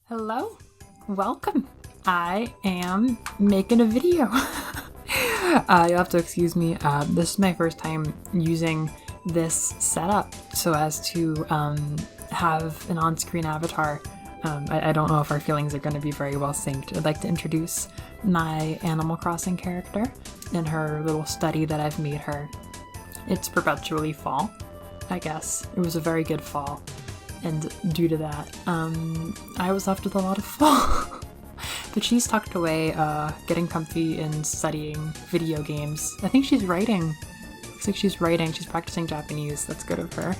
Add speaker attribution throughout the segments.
Speaker 1: Hello, welcome. I am making a video. You'll have to excuse me. This is my first time using this setup so as to have an on-screen avatar. I don't know if our feelings are going to be very well synced. I'd like to introduce my Animal Crossing character and her little study that I've made her. It's perpetually fall, I guess. It was a very good fall. And due to that, I was left with a lot of fall. But she's tucked away, getting comfy and studying video games. I think she's writing. Looks like she's writing. She's practicing Japanese. That's good of her.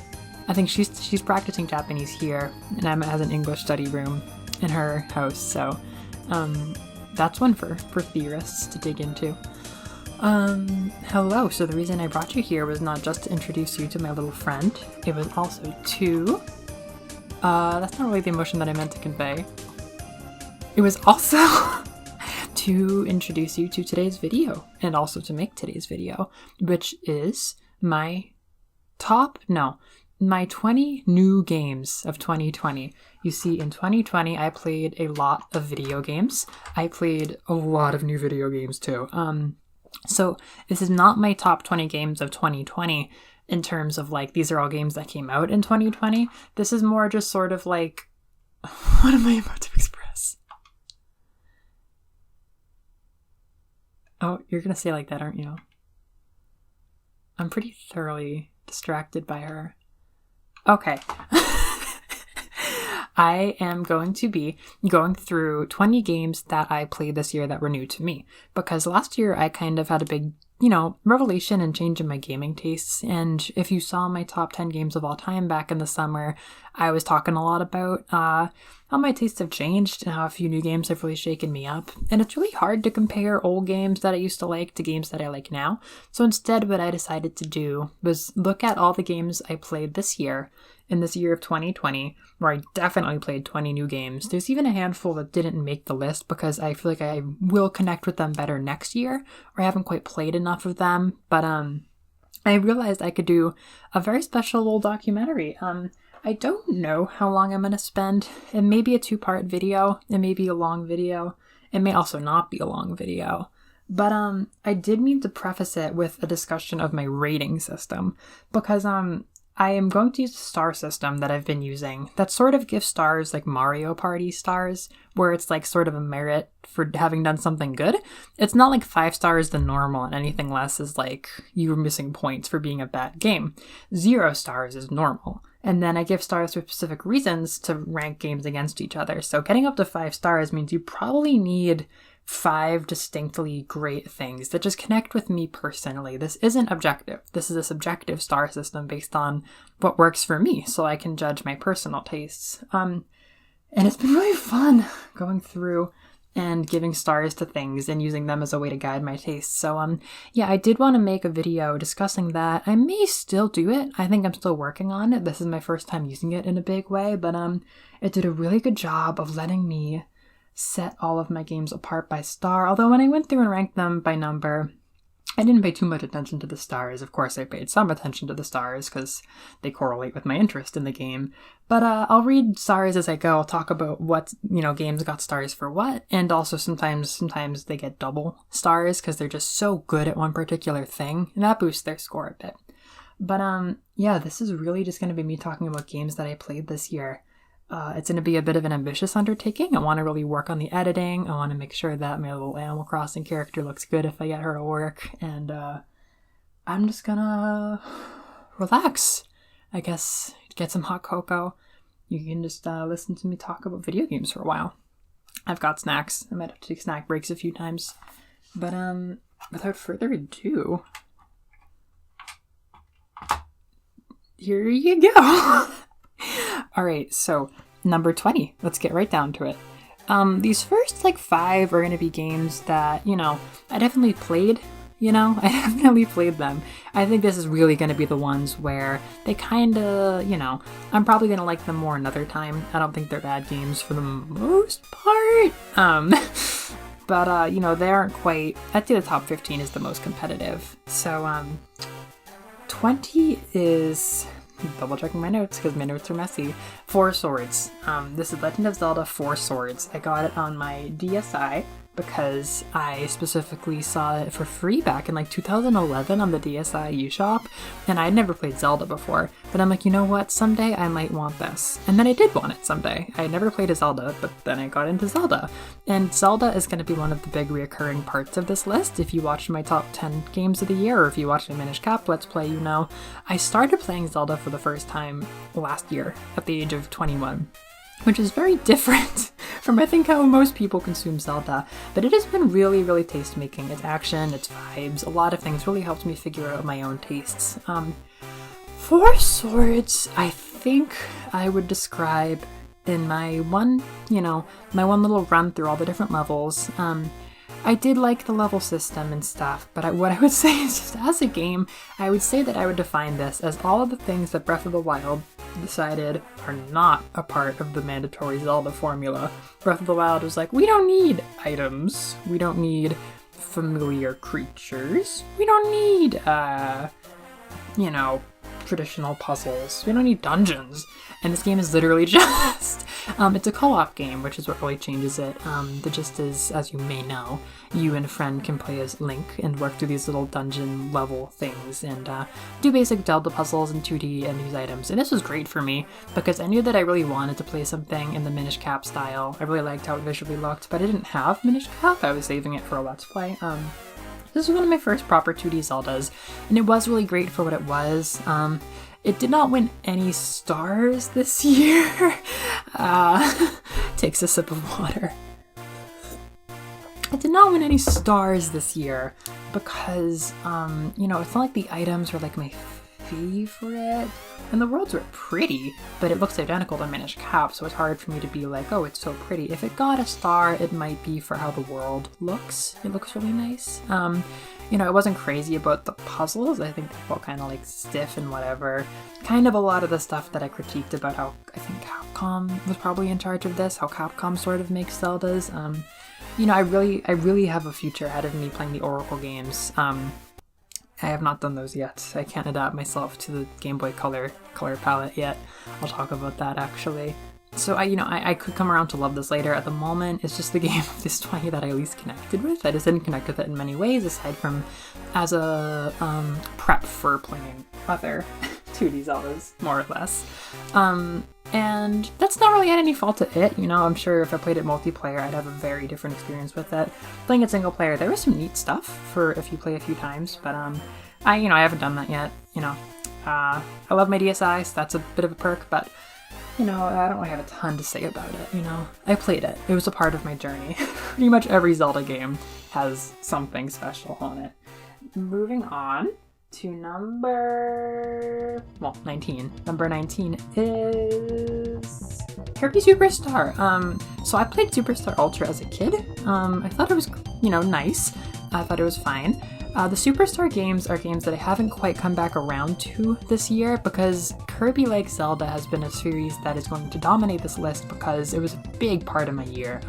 Speaker 1: I think she's practicing Japanese here, and Emma has an English study room in her house. So that's one for theorists to dig into. Hello. So the reason I brought you here was not just to introduce you to my little friend. It was also to... that's not really the emotion that I meant to convey. It was also to introduce you to today's video, and also to make today's video, which is my 20 new games of 2020. You see, in 2020, I played a lot of video games. I played a lot of new video games too. So this is not my top 20 games of 2020. In terms of like, these are all games that came out in 2020. This is more just sort of like, what am I about to express? Oh, you're gonna say like that, aren't you? I'm pretty thoroughly distracted by her. Okay. I am going to be going through 20 games that I played this year that were new to me. Because last year I kind of had a big revelation and change in my gaming tastes. And if you saw my top 10 games of all time back in the summer, I was talking a lot about how my tastes have changed and how a few new games have really shaken me up. And it's really hard to compare old games that I used to like to games that I like now. So instead, what I decided to do was look at all the games I played this year, in this year of 2020, where I definitely played 20 new games. There's even a handful that didn't make the list because I feel like I will connect with them better next year, or I haven't quite played enough of them. But I realized I could do a very special little documentary. I don't know how long I'm going to spend. It may be a 2-part video. It may be a long video. It may also not be a long video. But I did mean to preface it with a discussion of my rating system, because I am going to use the star system that I've been using that sort of gives stars like Mario Party stars, where it's like sort of a merit for having done something good. It's not like 5 stars the normal, and anything less is like you were missing points for being a bad game. 0 stars is normal. And then I give stars for specific reasons to rank games against each other. So getting up to 5 stars means you probably need 5 distinctly great things that just connect with me personally. This isn't objective. This is a subjective star system based on what works for me, so I can judge my personal tastes. And it's been really fun going through and giving stars to things and using them as a way to guide my tastes. So yeah, I did want to make a video discussing that. I may still do it. I think I'm still working on it. This is my first time using it in a big way, but it did a really good job of letting me set all of my games apart by star. Although when I went through and ranked them by number, I didn't pay too much attention to the stars. Of course, I paid some attention to the stars because they correlate with my interest in the game. But I'll read stars as I go. I'll talk about what, games got stars for what. And also sometimes they get double stars because they're just so good at one particular thing. And that boosts their score a bit. But yeah, this is really just going to be me talking about games that I played this year. It's going to be a bit of an ambitious undertaking. I want to really work on the editing. I want to make sure that my little Animal Crossing character looks good if I get her to work. And I'm just going to relax. I guess get some hot cocoa. You can just listen to me talk about video games for a while. I've got snacks. I might have to take snack breaks a few times. But without further ado, here you go. All right, so number 20. Let's get right down to it. These first 5 are going to be games that, I definitely played. I definitely played them. I think this is really going to be the ones where they kind of, I'm probably going to like them more another time. I don't think they're bad games for the most part. But they aren't quite, I'd say the top 15 is the most competitive. So, 20 is double checking my notes because my notes are messy. Four Swords. This is Legend of Zelda Four Swords. I got it on my DSi because I specifically saw it for free back in like 2011 on the DSi eShop, and I'd never played Zelda before. But I'm like, you know what? Someday I might want this. And then I did want it someday. I had never played a Zelda, but then I got into Zelda. And Zelda is going to be one of the big reoccurring parts of this list. If you watch my top 10 games of the year, or if you watch the Minish Cap Let's Play, you know, I started playing Zelda for the first time last year at the age of 21. Which is very different from I think how most people consume Zelda, but it has been really, really taste-making. Its action, its vibes, a lot of things really helped me figure out my own tastes. Four Swords, I think I would describe in my one little run through all the different levels. I did like the level system and stuff, but what I would say is just as a game, I would say that I would define this as all of the things that Breath of the Wild decided are not a part of the mandatory Zelda formula. Breath of the Wild was like, we don't need items, we don't need familiar creatures, we don't need, traditional puzzles, we don't need dungeons. And this game is literally just, it's a co-op game, which is what really changes it. The gist is, as you may know, you and a friend can play as Link and work through these little dungeon level things and do basic Zelda puzzles in 2D and use items. And this was great for me because I knew that I really wanted to play something in the Minish Cap style. I really liked how it visually looked, but I didn't have Minish Cap. I was saving it for a Let's Play. This was one of my first proper 2D Zeldas, and it was really great for what it was. It did not win any stars this year. Takes a sip of water. It did not win any stars this year because, it's not like the items were like my favorite. And the worlds were pretty, but it looks identical to Minish Cap, so it's hard for me to be like, oh, it's so pretty. If it got a star, it might be for how the world looks. It looks really nice. I wasn't crazy about the puzzles. I think they felt kind of like stiff and whatever. Kind of a lot of the stuff that I critiqued about how I think Capcom was probably in charge of this, how Capcom sort of makes Zeldas. I really have a future ahead of me playing the Oracle games. I have not done those yet. I can't adapt myself to the Game Boy Color palette yet. I'll talk about that actually. So I could come around to love this later. At the moment, it's just the game of this 20 that I least connected with. I just didn't connect with it in many ways, aside from as a prep for playing other 2D Zeldas, more or less. And that's not really at any fault to it. I'm sure if I played it multiplayer, I'd have a very different experience with it. Playing it single player, there was some neat stuff for if you play a few times, but I haven't done that yet. I love my DSi, so that's a bit of a perk, but I don't really have a ton to say about it. I played it. It was a part of my journey. Pretty much every Zelda game has something special on it. Moving on to number 19. Number 19 is Kirby Superstar. So I played Superstar Ultra as a kid. I thought it was, nice. I thought it was fine. The Superstar games are games that I haven't quite come back around to this year because Kirby like Zelda has been a series that is going to dominate this list because it was a big part of my year.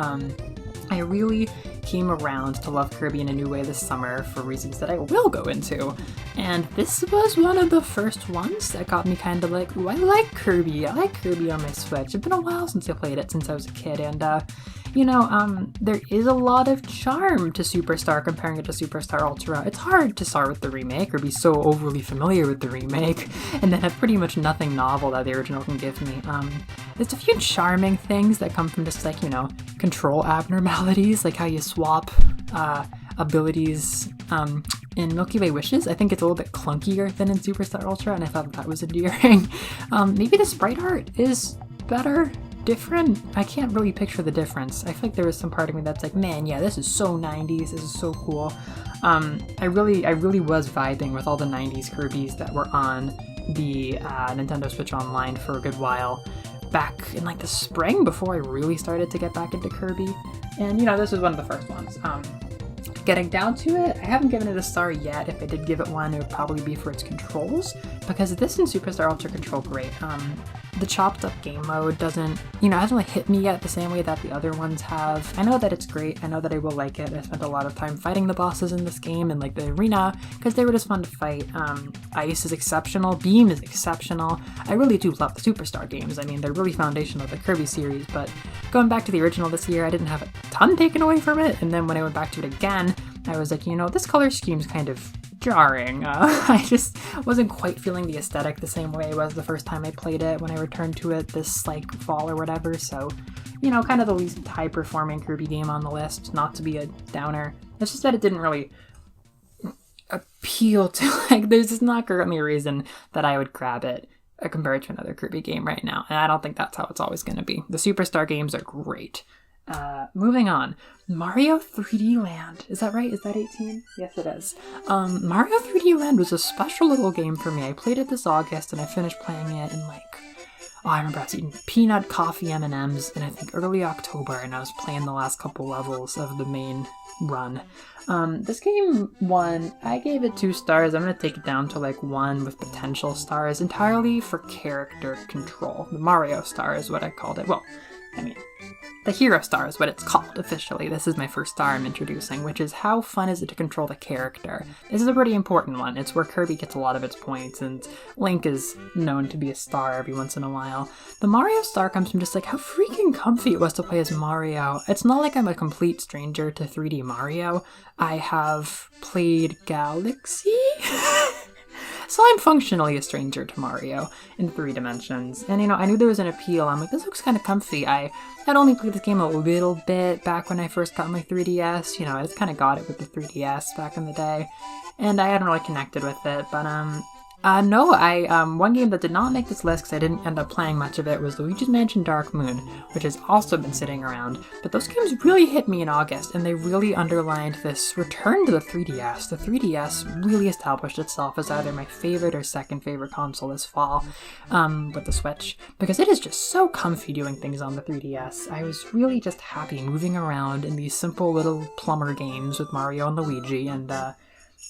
Speaker 1: I really came around to love Kirby in a new way this summer for reasons that I will go into. And this was one of the first ones that got me kind of like, ooh, I like Kirby. I like Kirby on my Switch. It's been a while since I played it, since I was a kid. And, there is a lot of charm to Superstar comparing it to Superstar Ultra. It's hard to start with the remake or be so overly familiar with the remake and then have pretty much nothing novel that the original can give me. There's a few charming things that come from just like, control abnormalities, like how you swap abilities in Milky Way Wishes. I think it's a little bit clunkier than in Superstar Ultra, and I thought that was endearing. Maybe the sprite art is better, different. I can't really picture the difference. I feel like there was some part of me that's like, man, yeah, this is so 90s, this is so cool. I really was vibing with all the 90s Kirbys that were on the Nintendo Switch Online for a good while. Back in like the spring before I really started to get back into Kirby. And this was one of the first ones. Getting down to it, I haven't given it a star yet. If I did give it one, it would probably be for its controls, because this and Superstar Ultra control great. the chopped up game mode doesn't, hasn't really hit me yet the same way that the other ones have. I know that it's great. I know that I will like it. I spent a lot of time fighting the bosses in this game and like the arena because they were just fun to fight. Ice is exceptional. Beam is exceptional. I really do love the Superstar games. I mean, they're really foundational to the Kirby series, but going back to the original this year, I didn't have a ton taken away from it. And then when I went back to it again, I was like, this color scheme's kind of jarring. I just wasn't quite feeling the aesthetic the same way it was the first time I played it when I returned to it this like fall or whatever. So, kind of the least high performing Kirby game on the list, not to be a downer. It's just that it didn't really appeal to, like, there's just not currently a reason that I would grab it compared to another Kirby game right now. And I don't think that's how it's always going to be. The Superstar games are great. Moving on, Mario 3D Land. Is that right? Is that 18? Yes, it is. Mario 3D Land was a special little game for me. I played it this August and I finished playing it in I remember I was eating peanut coffee M&Ms in I think early October, and I was playing the last couple levels of the main run. This game won. I gave it 2 stars. I'm going to take it down to 1 with potential stars entirely for character control. The Mario star is what I called it. Well, I mean, the hero star is what it's called officially. This is my first star I'm introducing, which is how fun is it to control the character. This is a pretty important one. It's where Kirby gets a lot of its points, and Link is known to be a star every once in a while. The Mario star comes from just how freaking comfy it was to play as Mario. It's not like I'm a complete stranger to 3D Mario. I have played Galaxy? So I'm functionally a stranger to Mario in 3 dimensions. And, I knew there was an appeal. I'm like, this looks kind of comfy. I had only played this game a little bit back when I first got my 3DS. I just kind of got it with the 3DS back in the day. And I hadn't really connected with it. But, one game that did not make this list because I didn't end up playing much of it was Luigi's Mansion Dark Moon, which has also been sitting around. But those games really hit me in August, and they really underlined this return to the 3DS. The 3DS really established itself as either my favorite or second favorite console this fall, with the Switch, because it is just so comfy doing things on the 3DS. I was really just happy moving around in these simple little plumber games with Mario and Luigi, and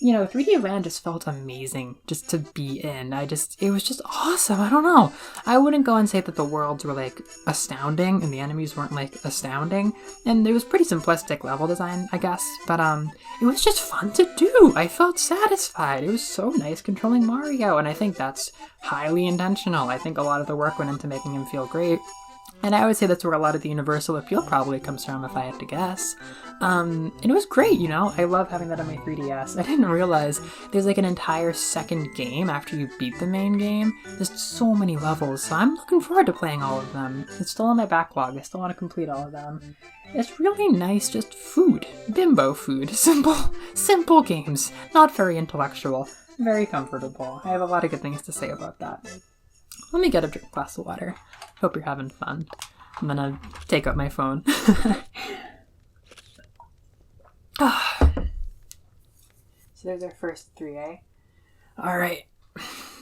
Speaker 1: 3D Land just felt amazing just to be in. It was just awesome. I don't know. I wouldn't go and say that the worlds were astounding and the enemies weren't astounding. And it was pretty simplistic level design, I guess. But it was just fun to do. I felt satisfied. It was so nice controlling Mario. And I think that's highly intentional. I think a lot of the work went into making him feel great. And I would say that's where a lot of the universal appeal probably comes from, if I had to guess. And it was great, I love having that on my 3DS. I didn't realize there's an entire second game after you beat the main game. There's so many levels, so I'm looking forward to playing all of them. It's still on my backlog. I still want to complete all of them. It's really nice, just food. Bimbo food. Simple games. Not very intellectual. Very comfortable. I have a lot of good things to say about that. Let me get a glass of water. Hope you're having fun. I'm gonna take out my phone. So there's our first 3, eh? Alright,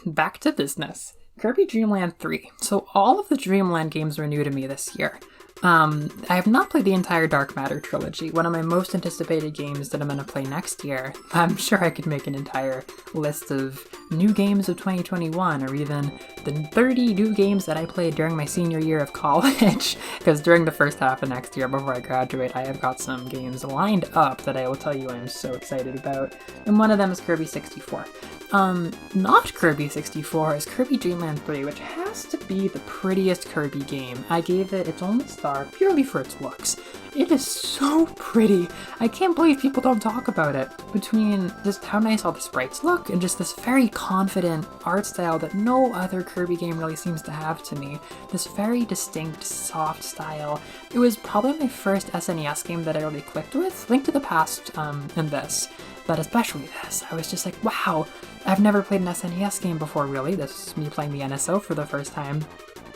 Speaker 1: back to business. Kirby Dreamland 3. So all of the Dreamland games were new to me this year. I have not played the entire Dark Matter trilogy, one of my most anticipated games that I'm going to play next year. I'm sure I could make an entire list of new games of 2021, or even the 30 new games that I played during my senior year of college, because during the first half of next year, before I graduate, I have got some games lined up that I will tell you I'm so excited about, and one of them is Kirby 64. Not Kirby 64, is Kirby Dreamland 3, which has to be the prettiest Kirby game. I gave it its only star purely for its looks. It is so pretty. I can't believe people don't talk about it. Between just how nice all the sprites look and just this very confident art style that no other Kirby game really seems to have to me. This very distinct, soft style. It was probably my first SNES game that I really clicked with. Link to the Past and this. But especially this. I was just like, wow, I've never played an SNES game before, really. This is me playing the NSO for the first time.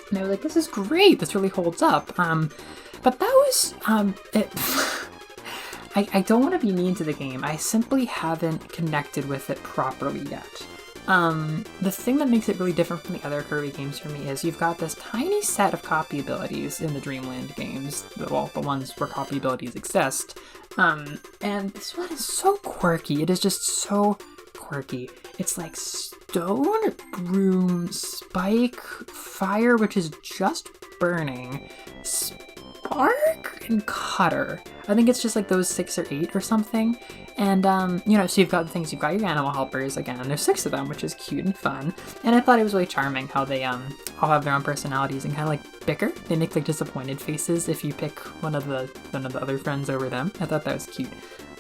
Speaker 1: And I was like, this is great. This really holds up. But that was it. I don't want to be mean to the game. I simply haven't connected with it properly yet. The thing that makes it really different from the other Kirby games for me is you've got this tiny set of copy abilities in the Dreamland games, well, the ones where copy abilities exist, and this one is so quirky. It is just so quirky. It's stone, broom, spike, fire, which is just burning, spark, and cutter. I think it's just like those 6 or 8 or something. And, so you've got the things, you've got your animal helpers, again, and there's 6 of them, which is cute and fun. And I thought it was really charming how they, all have their own personalities and kind of like bicker. They make like disappointed faces if you pick one of the other friends over them. I thought that was cute.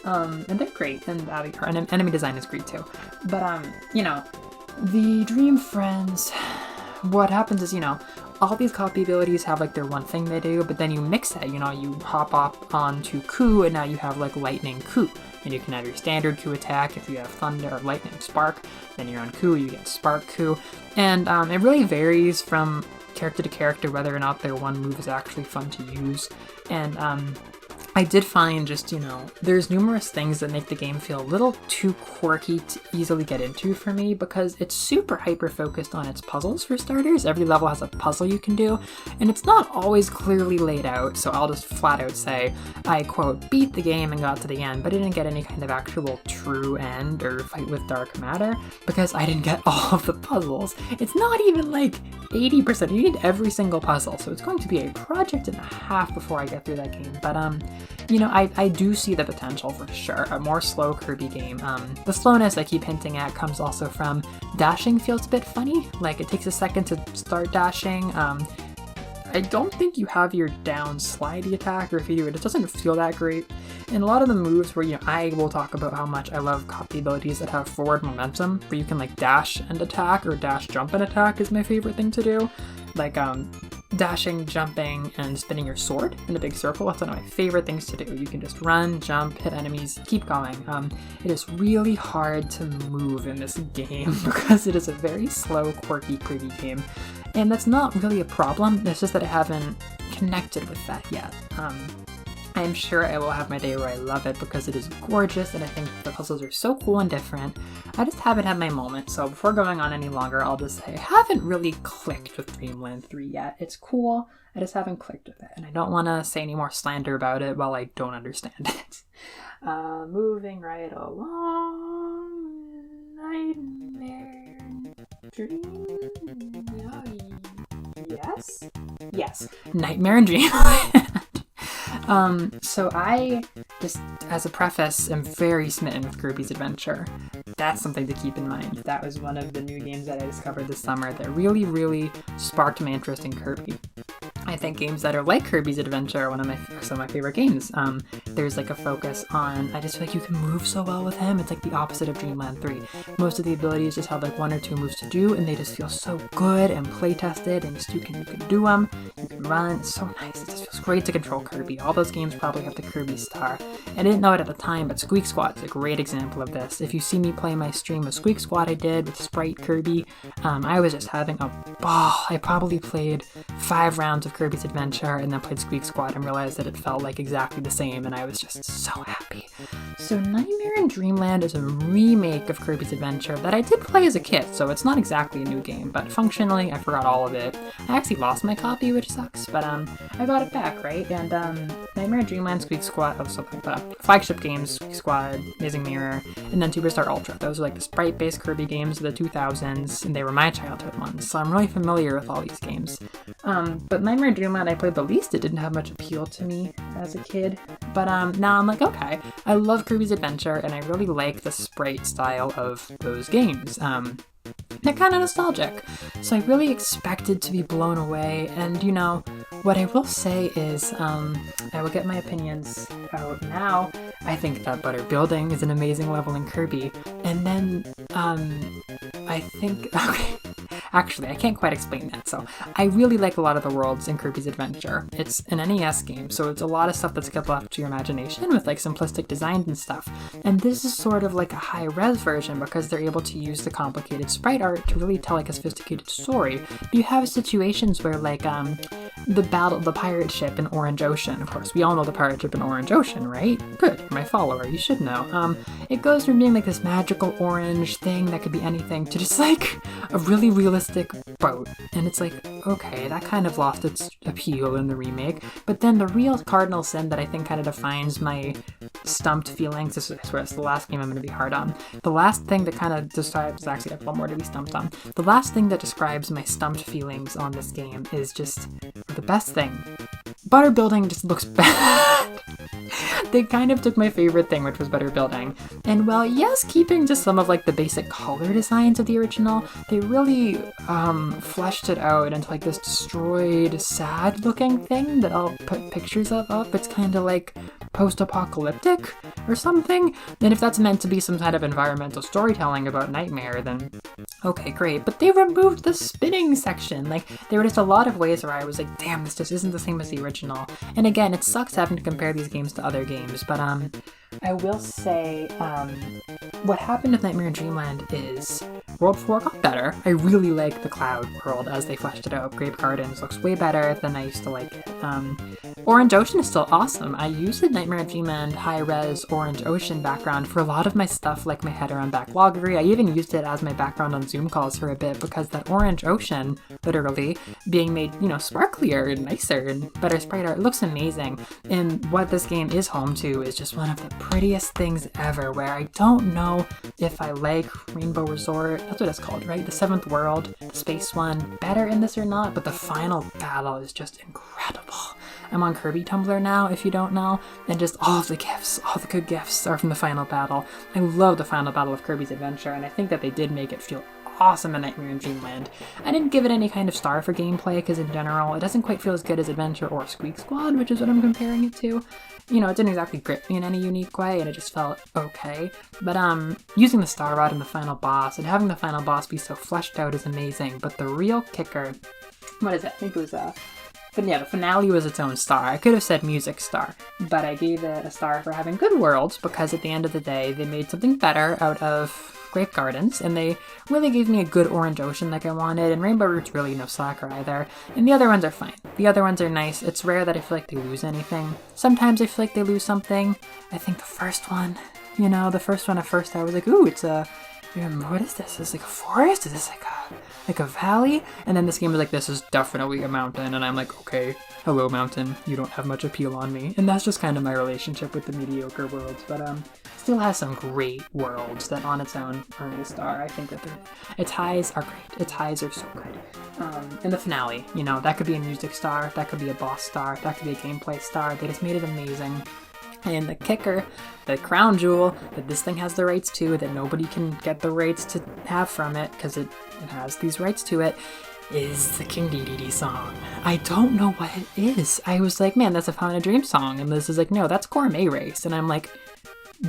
Speaker 1: And they're great, and enemy design is great too. But, the Dream Friends, what happens is, all these copy abilities have like their one thing they do, but then you mix it, you hop up onto Coup, and now you have like Lightning Coup. And you can have your standard Coup attack. If you have Thunder or Lightning Spark, then you're on Coup, you get Spark Coup. And it really varies from character to character whether or not their one move is actually fun to use. And I did find just, there's numerous things that make the game feel a little too quirky to easily get into for me, because it's super hyper-focused on its puzzles for starters. Every level has a puzzle you can do, and it's not always clearly laid out, so I'll just flat out say, I, quote, beat the game and got to the end, but I didn't get any kind of actual true end or fight with dark matter, because I didn't get all of the puzzles. It's not even like 80%, you need every single puzzle, so it's going to be a project and a half before I get through that game, but I do see the potential for sure. A more slow Kirby game. The slowness I keep hinting at comes also from dashing feels a bit funny. Like it takes a second to start dashing. I don't think you have your down slidey attack, or if you do it doesn't feel that great. And a lot of the moves where, I will talk about how much I love copy abilities that have forward momentum, where you can like dash and attack, or dash, jump, and attack is my favorite thing to do. Like, dashing, jumping, and spinning your sword in a big circle. That's one of my favorite things to do. You can just run, jump, hit enemies, keep going. It is really hard to move in this game because it is a very slow, quirky, Kirby game. And that's not really a problem, it's just that I haven't connected with that yet. I'm sure I will have my day where I love it because it is gorgeous and I think the puzzles are so cool and different. I just haven't had my moment, so before going on any longer, I'll just say I haven't really clicked with Dreamland 3 yet. It's cool, I just haven't clicked with it, and I don't want to say any more slander about it while I don't understand it. Moving right along, Nightmare Dream... Yes, Nightmare in Dreamland. So I just, as a preface, am very smitten with Kirby's Adventure. That's something to keep in mind. That was one of the new games that I discovered this summer that really, really sparked my interest in Kirby. I think games that are like Kirby's Adventure are some of my favorite games. There's like a focus on, I just feel like you can move so well with him. It's like the opposite of Dreamland 3. Most of the abilities just have like 1 or 2 moves to do, and they just feel so good and play tested, and you can do them, you can run, it's so nice. It just feels great to control Kirby. All those games probably have the Kirby star. I didn't know it at the time, but Squeak Squad is a great example of this. If you see me play my stream of Squeak Squad I did with Sprite Kirby, I was just having a ball. I probably played 5 rounds of Kirby's Adventure and then played Squeak Squad and realized that it felt like exactly the same, and I was just so happy. So Nightmare in Dreamland is a remake of Kirby's Adventure that I did play as a kid, so it's not exactly a new game, but functionally I forgot all of it. I actually lost my copy, which sucks, but I got it back, right? And Nightmare in Dreamland, Squeak Squad, flagship games, Squeak Squad, Amazing Mirror, and then Superstar Ultra. Those are like the sprite-based Kirby games of the 2000s, and they were my childhood ones, so I'm really familiar with all these games. But Nightmare in Dreamland I played the least. It didn't have much appeal to me as a kid, but now I'm like, okay, I love Kirby's Adventure, and I really like the sprite style of those games. They're kind of nostalgic, so I really expected to be blown away, and what I will say is, I will get my opinions out now. I think that Butter Building is an amazing level in Kirby, and then, I think, okay, actually, I can't quite explain that, so I really like a lot of the worlds in Kirby's Adventure. It's an NES game, so it's a lot of stuff that's left to your imagination with like simplistic designs and stuff, and this is sort of like a high-res version because they're able to use the complicated sprite art to really tell like a sophisticated story. You have situations where like, the pirate ship in Orange Ocean, of course, we all know the pirate ship in Orange Ocean, right? Good, you're my follower, you should know. It goes from being like this magical orange thing that could be anything to just like a really realistic boat, and it's like, okay, that kind of lost its appeal in the remake, but then the real cardinal sin that I think kind of defines my stumped feelings, I swear it's the last game I'm going to be hard on. The last thing that kind of describes, actually I have one more to be stumped on. The last thing that describes my stumped feelings on this game is just the best thing. Butter building just looks bad. They kind of took my favorite thing, which was butter building. And while, yes, keeping just some of like the basic color designs of the original, they really fleshed it out into like this destroyed, sad looking thing that I'll put pictures of up. It's kind of like post-apocalyptic or something. And if that's meant to be some kind of environmental storytelling about Nightmare, then okay, great. But they removed the spinning section. Like, there were just a lot of ways where I was like, damn, this just isn't the same as the original. And again, it sucks having to compare these games to other games, but I will say, what happened with Nightmare in Dreamland is World 4 got better. I really like the Cloud world as they fleshed it out. Grape Gardens looks way better than I used to like it. Orange Ocean is still awesome. I used the Nightmare in Dreamland high-res Orange Ocean background for a lot of my stuff, like my header on Backloggery. I even used it as my background on Zoom calls for a bit because that Orange Ocean, literally, being made, you know, sparklier and nicer and better sprite art, looks amazing. And what this game is home to is just one of the prettiest things ever, where I don't know if I like Rainbow Resort, that's what it's called, right? The Seventh World, the space one, better in this or not, but the final battle is just incredible. I'm on Kirby Tumblr now, if you don't know, and just all of the gifts, all the good gifts are from the final battle. I love the final battle of Kirby's Adventure, and I think that they did make it feel awesome in Nightmare in Dreamland. I didn't give it any kind of star for gameplay, because in general, it doesn't quite feel as good as Adventure or Squeak Squad, which is what I'm comparing it to. You know, it didn't exactly grip me in any unique way, and it just felt okay. But using the Star Rod in the final boss, and having the final boss be so fleshed out is amazing, but the real kicker, what is it? I think it was, but yeah, the finale was its own star. I could have said music star, but I gave it a star for having good worlds, because at the end of the day, they made something better out of Grape Gardens, and they really gave me a good Orange Ocean like I wanted, and Rainbow Root's really no sucker either, and the other ones are fine. The other ones are nice. It's rare that I feel like they lose anything. Sometimes I feel like they lose something. I think the first one, you know, at first I was like, ooh, it's a, what is this? Is this like a forest? Is this like a valley? And then this game was like, this is definitely a mountain, and I'm like, okay, hello mountain, you don't have much appeal on me. And that's just kind of my relationship with the mediocre worlds, but still has some great worlds that on its own earn a star. I think that its highs are great. Its highs are so good. And the finale, you know, that could be a music star, that could be a boss star, that could be a gameplay star. They just made it amazing. And the kicker, the crown jewel that this thing has the rights to, that nobody can get the rights to have from it because it has these rights to it, is the King Dedede song. I don't know what it is. I was like, man, that's a Fountain of Dreams song. And Liz is like, no, that's Gourmet Race. And I'm like,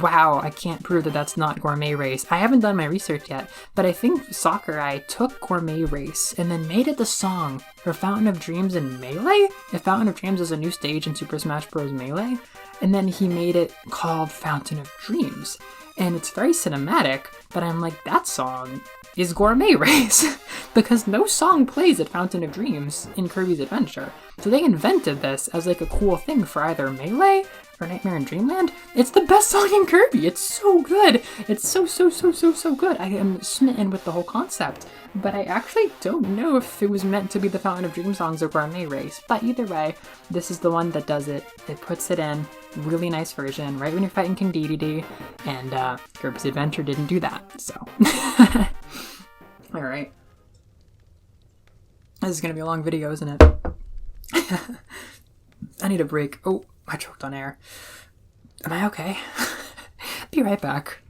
Speaker 1: wow, I can't prove that that's not Gourmet Race. I haven't done my research yet, but I think Sakurai took Gourmet Race and then made it the song for Fountain of Dreams in Melee? If Fountain of Dreams is a new stage in Super Smash Bros. Melee? And then he made it called Fountain of Dreams. And it's very cinematic, but I'm like, that song is Gourmet Race because no song plays at Fountain of Dreams in Kirby's Adventure. So they invented this as like a cool thing for either Melee or Nightmare in Dreamland. It's the best song in Kirby. It's so good. It's so good. I am smitten with the whole concept. But I actually don't know if it was meant to be the Fountain of Dream songs or Gourmet Race. But either way, this is the one that does it. It puts it in. Really nice version, right when you're fighting King Dedede. And Kirby's Adventure didn't do that, so. Alright. This is going to be a long video, isn't it? I need a break. Oh, I choked on air. Am I okay? Be right back.